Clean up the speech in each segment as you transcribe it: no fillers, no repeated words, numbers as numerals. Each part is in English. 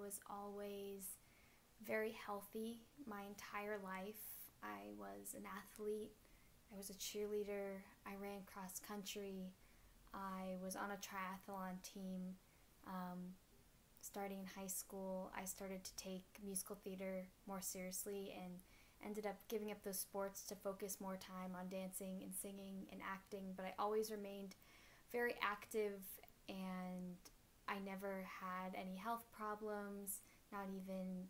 was always very healthy my entire life. I was an athlete, I was a cheerleader, I ran cross country, I was on a triathlon team. Starting in high school, I started to take musical theater more seriously and ended up giving up those sports to focus more time on dancing and singing and acting, but I always remained very active, and I never had any health problems, not even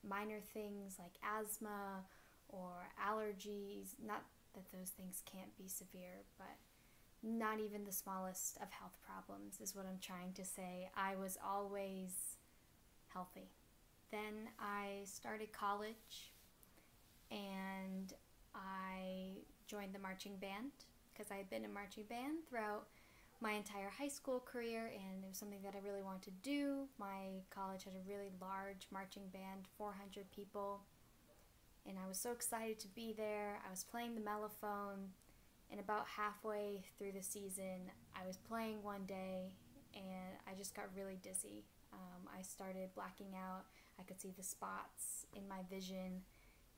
minor things like asthma or allergies. Not that those things can't be severe, but not even the smallest of health problems is what I'm trying to say. I was always healthy. Then I started college and I joined the marching band because I had been in marching band throughout my entire high school career, and it was something that I really wanted to do. My college had a really large marching band, 400 people, and I was so excited to be there. I was playing the mellophone, and about halfway through the season, I was playing one day, and I just got really dizzy. I started blacking out. I could see the spots in my vision,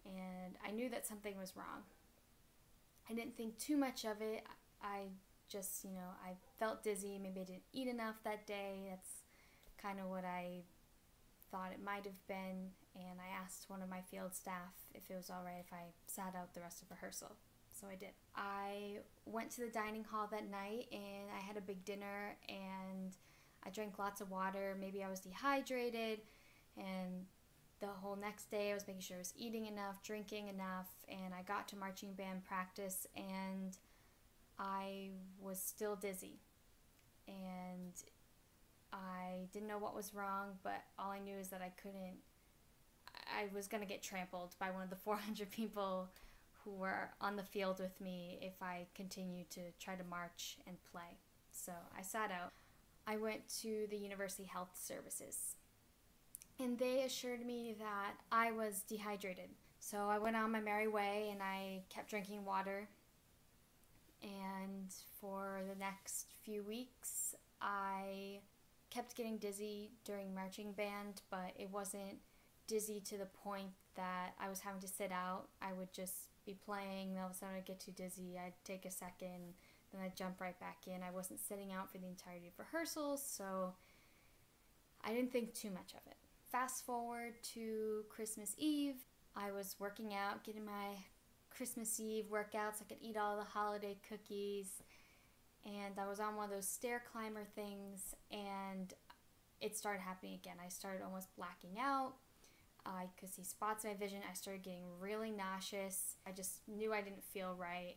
and I knew that something was wrong. I didn't think too much of it. I just, I felt dizzy. Maybe I didn't eat enough that day. That's kind of what I thought it might have been. And I asked one of my field staff if it was all right if I sat out the rest of rehearsal. So I did. I went to the dining hall that night and I had a big dinner and I drank lots of water. Maybe I was dehydrated, and the whole next day I was making sure I was eating enough, drinking enough, and I got to marching band practice and I was still dizzy. And I didn't know what was wrong, but all I knew is that I was going to get trampled by one of the 400 people who were on the field with me if I continued to try to march and play. So I sat out. I went to the University Health Services, and they assured me that I was dehydrated. So I went on my merry way and I kept drinking water. And for the next few weeks, I kept getting dizzy during marching band, but it wasn't dizzy to the point that I was having to sit out. I would just be playing, and all of a sudden I'd get too dizzy, I'd take a second, then I'd jump right back in. I wasn't sitting out for the entirety of rehearsals, so I didn't think too much of it. Fast forward to Christmas Eve, I was working out, getting my Christmas Eve workouts. I could eat all the holiday cookies, and I was on one of those stair climber things, and it started happening again. I started almost blacking out. I could see spots in my vision. I started getting really nauseous. I just knew I didn't feel right.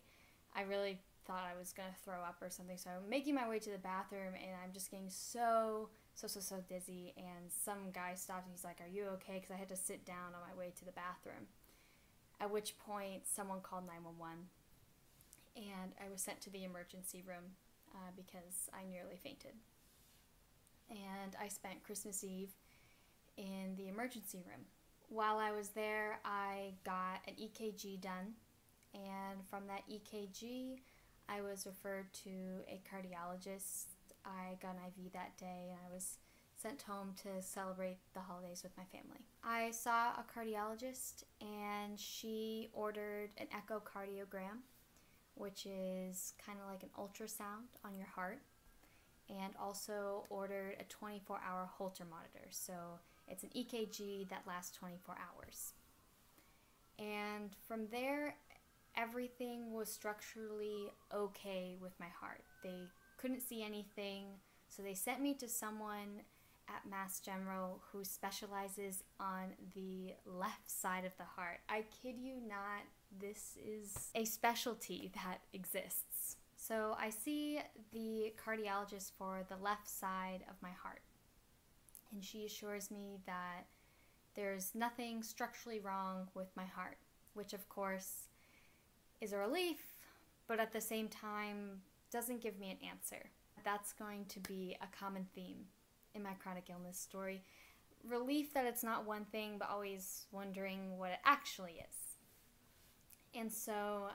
I really thought I was going to throw up or something. So I'm making my way to the bathroom, and I'm just getting so dizzy. And some guy stopped, and he's like, "Are you okay?" Because I had to sit down on my way to the bathroom. At which point, someone called 911, and I was sent to the emergency room because I nearly fainted. And I spent Christmas Eve in the emergency room. While I was there, I got an EKG done, and from that EKG, I was referred to a cardiologist. I got an IV that day, and I was sent home to celebrate the holidays with my family. I saw a cardiologist, and she ordered an echocardiogram, which is kind of like an ultrasound on your heart, and also ordered a 24-hour Holter monitor. So it's an EKG that lasts 24 hours. And from there, everything was structurally okay with my heart. They couldn't see anything, so they sent me to someone at Mass General who specializes on the left side of the heart. I kid you not, this is a specialty that exists. So I see the cardiologist for the left side of my heart, and she assures me that there's nothing structurally wrong with my heart, which of course is a relief, but at the same time doesn't give me an answer. That's going to be a common theme in my chronic illness story. Relief that it's not one thing, but always wondering what it actually is. And so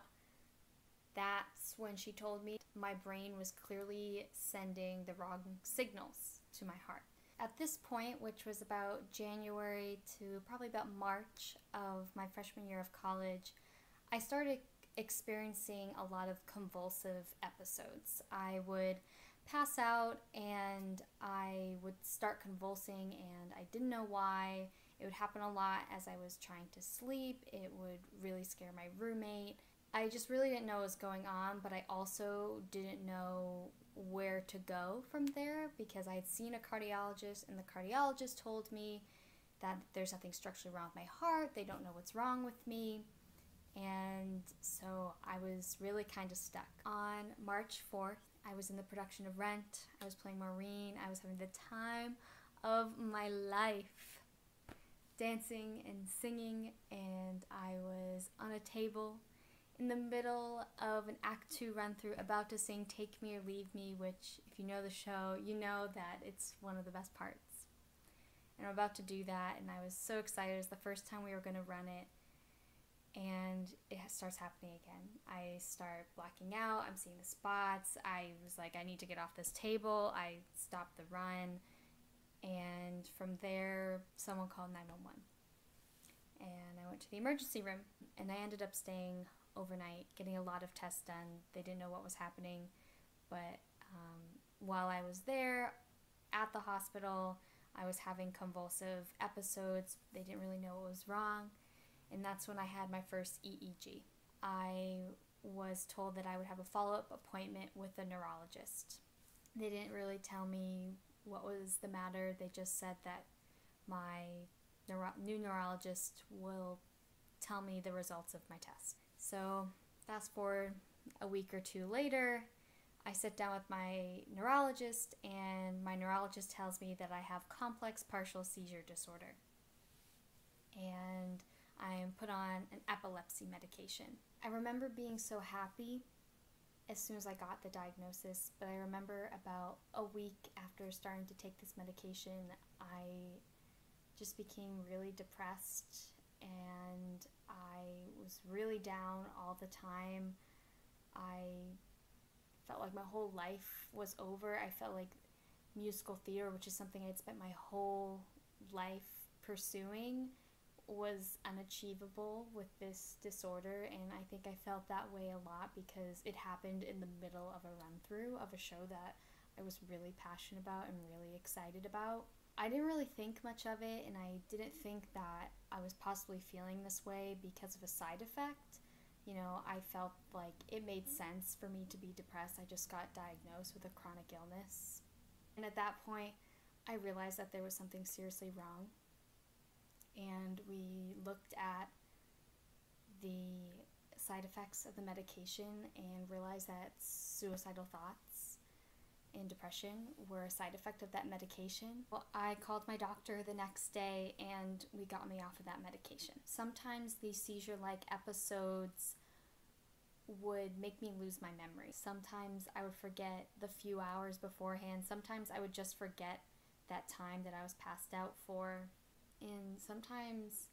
that's when she told me my brain was clearly sending the wrong signals to my heart. At this point, which was about January to probably about March of my freshman year of college, I started experiencing a lot of convulsive episodes. I would pass out and I would start convulsing, and I didn't know why. It would happen a lot as I was trying to sleep. It would really scare my roommate. I just really didn't know what was going on, but I also didn't know where to go from there because I had seen a cardiologist, and the cardiologist told me that there's nothing structurally wrong with my heart. They don't know what's wrong with me. And so I was really kind of stuck. On March 4th, I was in the production of Rent. I was playing Maureen. I was having the time of my life, dancing and singing, and I was on a table in the middle of an Act 2 run-through about to sing Take Me or Leave Me, which, if you know the show, you know that it's one of the best parts. And I'm about to do that, and I was so excited. It was the first time we were going to run it, and it starts happening again. I start blacking out. I'm seeing the spots. I was like, I need to get off this table. I stopped the run, and from there, someone called 911. And I went to the emergency room, and I ended up staying overnight, getting a lot of tests done. They didn't know what was happening, but while I was there at the hospital, I was having convulsive episodes. They didn't really know what was wrong, and that's when I had my first EEG. I was told that I would have a follow-up appointment with a neurologist. They didn't really tell me what was the matter. They just said that my new neurologist will tell me the results of my test. So fast forward a week or two later, I sit down with my neurologist, and my neurologist tells me that I have complex partial seizure disorder. And I am put on an epilepsy medication. I remember being so happy as soon as I got the diagnosis, but I remember about a week after starting to take this medication, I just became really depressed, and I was really down all the time. I felt like my whole life was over. I felt like musical theater, which is something I'd spent my whole life pursuing, was unachievable with this disorder, and I think I felt that way a lot because it happened in the middle of a run-through of a show that I was really passionate about and really excited about. I didn't really think much of it, and I didn't think that I was possibly feeling this way because of a side effect. You know, I felt like it made sense for me to be depressed. I just got diagnosed with a chronic illness. And at that point, I realized that there was something seriously wrong. And we looked at the side effects of the medication and realized that suicidal thoughts and depression were a side effect of that medication. Well, I called my doctor the next day, and we got me off of that medication. Sometimes these seizure-like episodes would make me lose my memory. Sometimes I would forget the few hours beforehand. Sometimes I would just forget that time that I was passed out for. And sometimes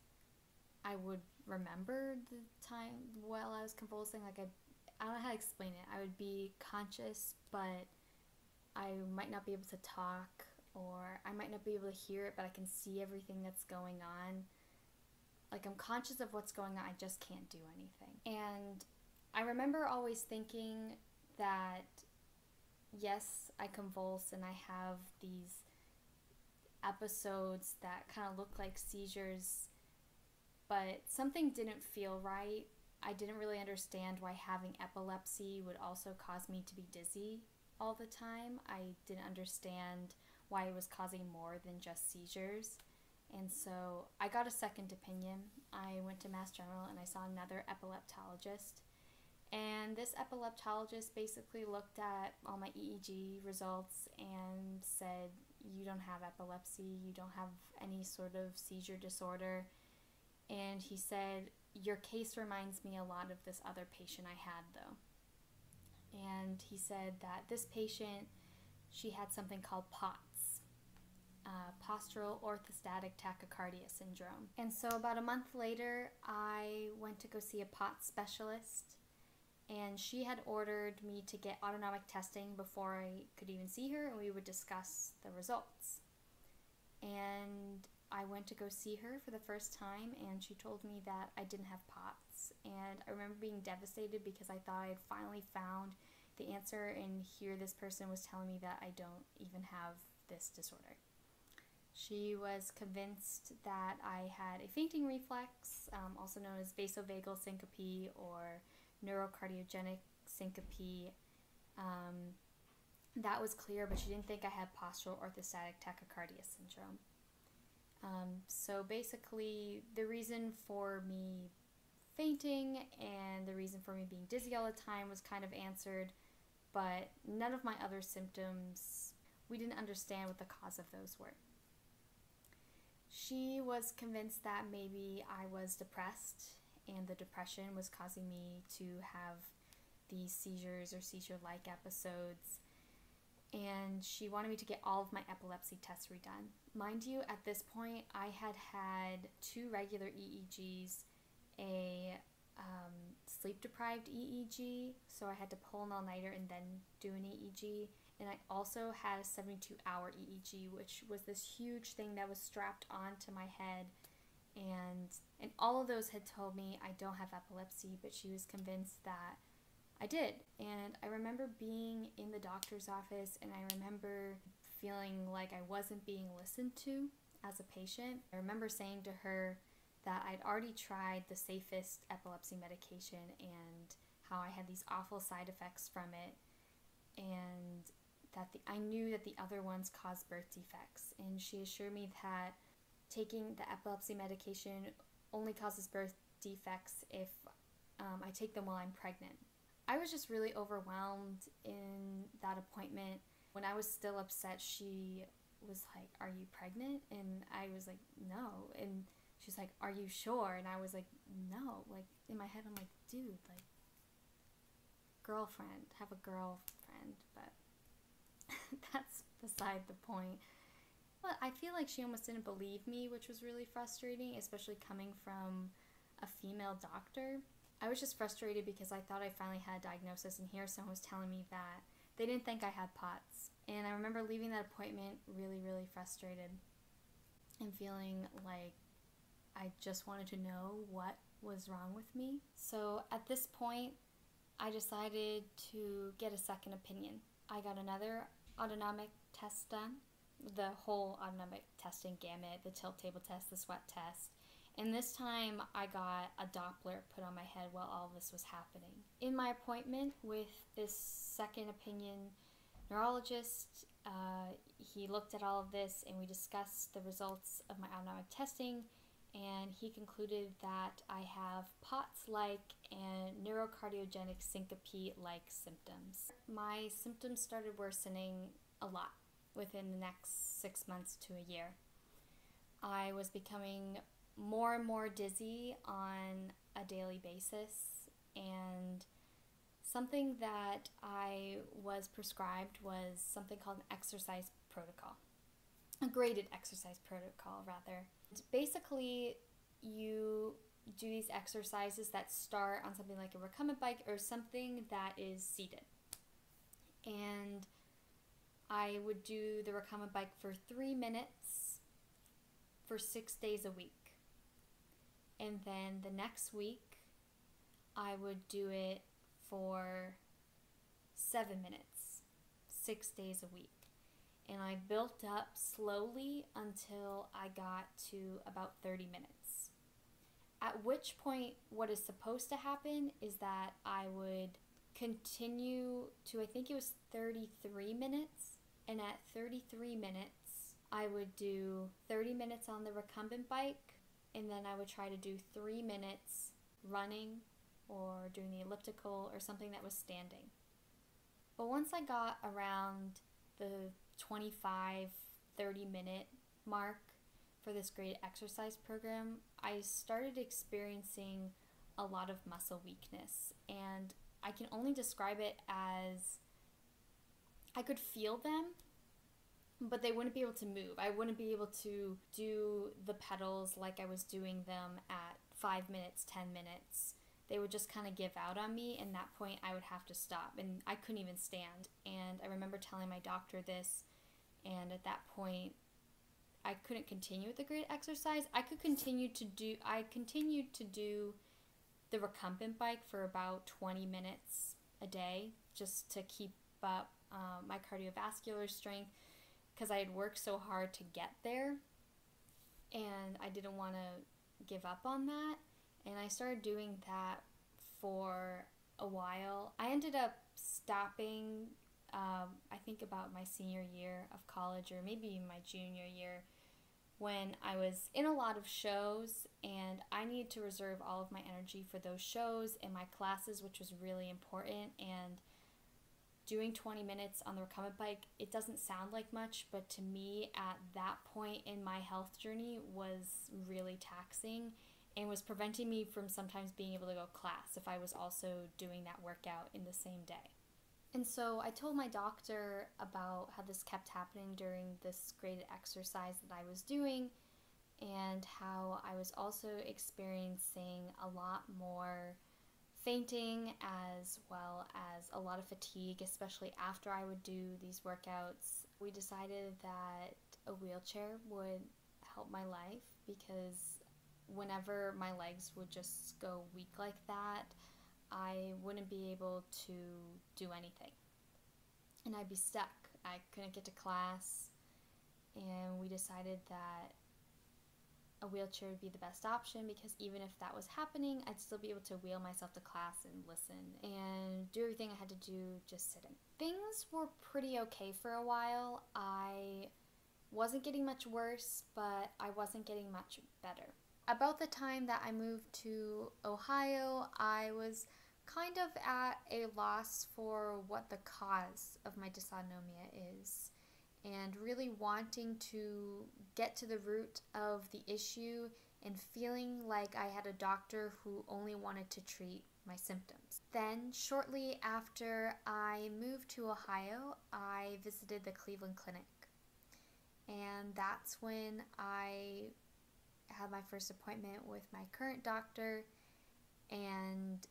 I would remember the time while I was convulsing. Like I don't know how to explain it. I would be conscious, but I might not be able to talk, or I might not be able to hear it, but I can see everything that's going on. Like, I'm conscious of what's going on, I just can't do anything. And I remember always thinking that, yes, I convulse and I have these episodes that kind of look like seizures, but something didn't feel right. I didn't really understand why having epilepsy would also cause me to be dizzy all the time. I didn't understand why it was causing more than just seizures. And so I got a second opinion. I went to Mass General and I saw another epileptologist. And this epileptologist basically looked at all my EEG results and said, you don't have epilepsy, you don't have any sort of seizure disorder. And he said, your case reminds me a lot of this other patient I had though. And he said that this patient, she had something called POTS, postural orthostatic tachycardia syndrome. And so about a month later, I went to go see a POTS specialist, and she had ordered me to get autonomic testing before I could even see her, and we would discuss the results. and I went to go see her for the first time, and she told me that I didn't have POTS. And I remember being devastated because I thought I had finally found the answer, and here this person was telling me that I don't even have this disorder. She was convinced that I had a fainting reflex, also known as vasovagal syncope or neurocardiogenic syncope. That was clear, but she didn't think I had postural orthostatic tachycardia syndrome. So basically, the reason for me fainting and the reason for me being dizzy all the time was kind of answered, but none of my other symptoms, we didn't understand what the cause of those were. She was convinced that maybe I was depressed and the depression was causing me to have these seizures or seizure-like episodes, and she wanted me to get all of my epilepsy tests redone. Mind you, at this point, I had 2 regular EEGs, a sleep-deprived EEG, so I had to pull an all-nighter and then do an EEG, and I also had a 72-hour EEG, which was this huge thing that was strapped onto my head, and all of those had told me I don't have epilepsy, but she was convinced that I did. And I remember being in the doctor's office, and I remember feeling like I wasn't being listened to as a patient. I remember saying to her that I'd already tried the safest epilepsy medication and how I had these awful side effects from it, and that I knew that the other ones caused birth defects. And she assured me that taking the epilepsy medication only causes birth defects if I take them while I'm pregnant. I was just really overwhelmed in that appointment. When I was still upset, she was like, "Are you pregnant?" And I was like, "No." And she's like, "Are you sure?" And I was like, "No." Like, in my head, I'm like, dude, like, girlfriend, have a girlfriend. But that's beside the point. But I feel like she almost didn't believe me, which was really frustrating, especially coming from a female doctor. I was just frustrated because I thought I finally had a diagnosis, and here someone was telling me that they didn't think I had POTS. And I remember leaving that appointment really, really frustrated and feeling like I just wanted to know what was wrong with me. So at this point, I decided to get a second opinion. I got another autonomic test done, the whole autonomic testing gamut, the tilt table test, the sweat test. And this time I got a Doppler put on my head while all this was happening. In my appointment with this second opinion neurologist, he looked at all of this and we discussed the results of my autonomic testing, and he concluded that I have POTS-like and neurocardiogenic syncope-like symptoms. My symptoms started worsening a lot within the next 6 months to a year. I was becoming more and more dizzy on a daily basis, and something that I was prescribed was something called an exercise protocol, a graded exercise protocol rather. Basically, you do these exercises that start on something like a recumbent bike or something that is seated, and I would do the recumbent bike for 3 minutes for 6 days a week. And then the next week, I would do it for 7 minutes, 6 days a week. And I built up slowly until I got to about 30 minutes. At which point, what is supposed to happen is that I would continue to, I think it was 33 minutes. And at 33 minutes, I would do 30 minutes on the recumbent bike, and then I would try to do 3 minutes running or doing the elliptical or something that was standing. But once I got around the 25, 30-minute mark for this great exercise program, I started experiencing a lot of muscle weakness. And I can only describe it as I could feel them, but they wouldn't be able to move. I wouldn't be able to do the pedals like I was doing them at 5 minutes, 10 minutes. They would just kind of give out on me, and at that point I would have to stop, and I couldn't even stand. And I remember telling my doctor this, and at that point I couldn't continue with the graded exercise. I continued to do the recumbent bike for about 20 minutes a day just to keep up my cardiovascular strength, because I had worked so hard to get there and I didn't want to give up on that. And I started doing that for a while. I ended up stopping, I think about my senior year of college, or maybe my junior year, when I was in a lot of shows and I needed to reserve all of my energy for those shows and my classes, which was really important. And doing 20 minutes on the recumbent bike, it doesn't sound like much, but to me at that point in my health journey was really taxing and was preventing me from sometimes being able to go to class if I was also doing that workout in the same day. And so I told my doctor about how this kept happening during this graded exercise that I was doing, and how I was also experiencing a lot more fainting as well as a lot of fatigue, especially after I would do these workouts. We decided that a wheelchair would help my life, because whenever my legs would just go weak like that, I wouldn't be able to do anything. And I'd be stuck. I couldn't get to class. And we decided that a wheelchair would be the best option, because even if that was happening, I'd still be able to wheel myself to class and listen and do everything I had to do, just sit in. Things were pretty okay for a while. I wasn't getting much worse, but I wasn't getting much better. About the time that I moved to Ohio, I was kind of at a loss for what the cause of my dysautonomia is, and really wanting to get to the root of the issue and feeling like I had a doctor who only wanted to treat my symptoms. Then, shortly after I moved to Ohio, I visited the Cleveland Clinic, and that's when I had my first appointment with my current doctor. And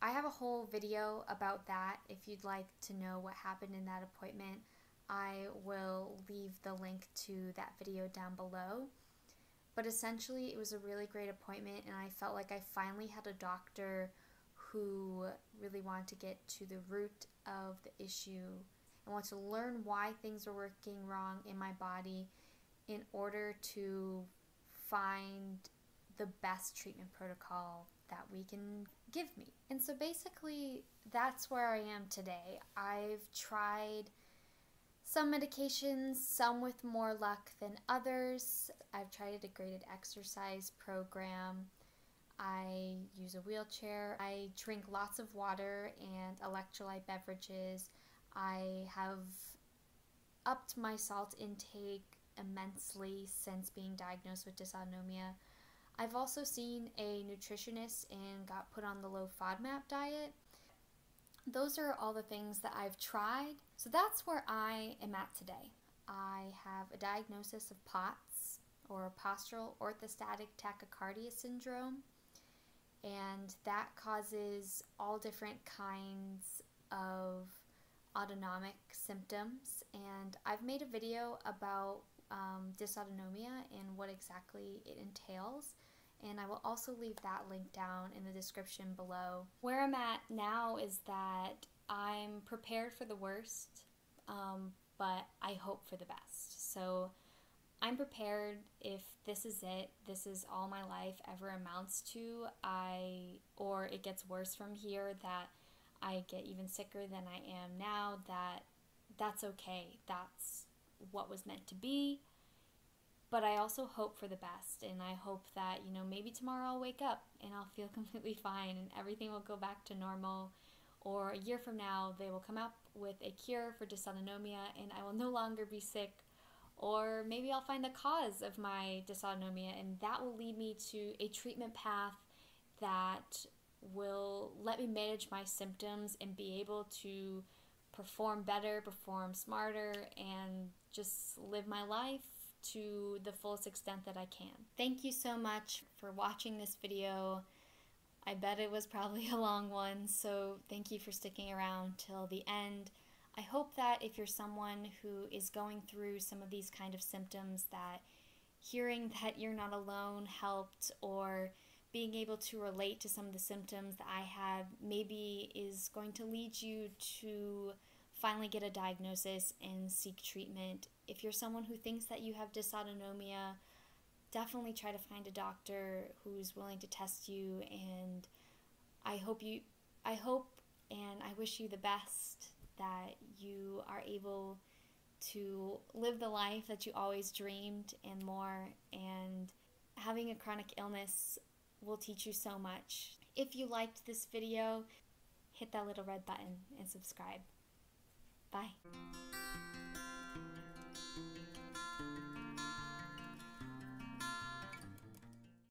I have a whole video about that. If you'd like to know what happened in that appointment, I will leave the link to that video down below. But essentially, it was a really great appointment, and I felt like I finally had a doctor who really wanted to get to the root of the issue and wanted to learn why things were working wrong in my body in order to find the best treatment protocol that we can give me. And so basically, that's where I am today. I've tried some medications, some with more luck than others. I've tried a graded exercise program. I use a wheelchair. I drink lots of water and electrolyte beverages. I have upped my salt intake immensely since being diagnosed with dysautonomia. I've also seen a nutritionist and got put on the low FODMAP diet. Those are all the things that I've tried. So that's where I am at today. I have a diagnosis of POTS, or postural orthostatic tachycardia syndrome, and that causes all different kinds of autonomic symptoms. And I've made a video about dysautonomia and what exactly it entails, and I will also leave that link down in the description below. Where I'm at now is that I'm prepared for the worst, but I hope for the best. So I'm prepared if this is it, this is all my life ever amounts to, or it gets worse from here, that I get even sicker than I am now, that's okay. That's what was meant to be. But I also hope for the best, and I hope that, maybe tomorrow I'll wake up and I'll feel completely fine and everything will go back to normal, or a year from now they will come up with a cure for dysautonomia and I will no longer be sick, or maybe I'll find the cause of my dysautonomia and that will lead me to a treatment path that will let me manage my symptoms and be able to perform better, perform smarter, and just live my life to the fullest extent that I can. Thank you so much for watching this video. I bet it was probably a long one, so thank you for sticking around till the end. I hope that if you're someone who is going through some of these kind of symptoms, that hearing that you're not alone helped, or being able to relate to some of the symptoms that I had maybe is going to lead you to finally get a diagnosis and seek treatment. If you're someone who thinks that you have dysautonomia, definitely try to find a doctor who's willing to test you, and I hope and I wish you the best, that you are able to live the life that you always dreamed and more. And having a chronic illness will teach you so much. If you liked this video, hit that little red button and subscribe. Bye.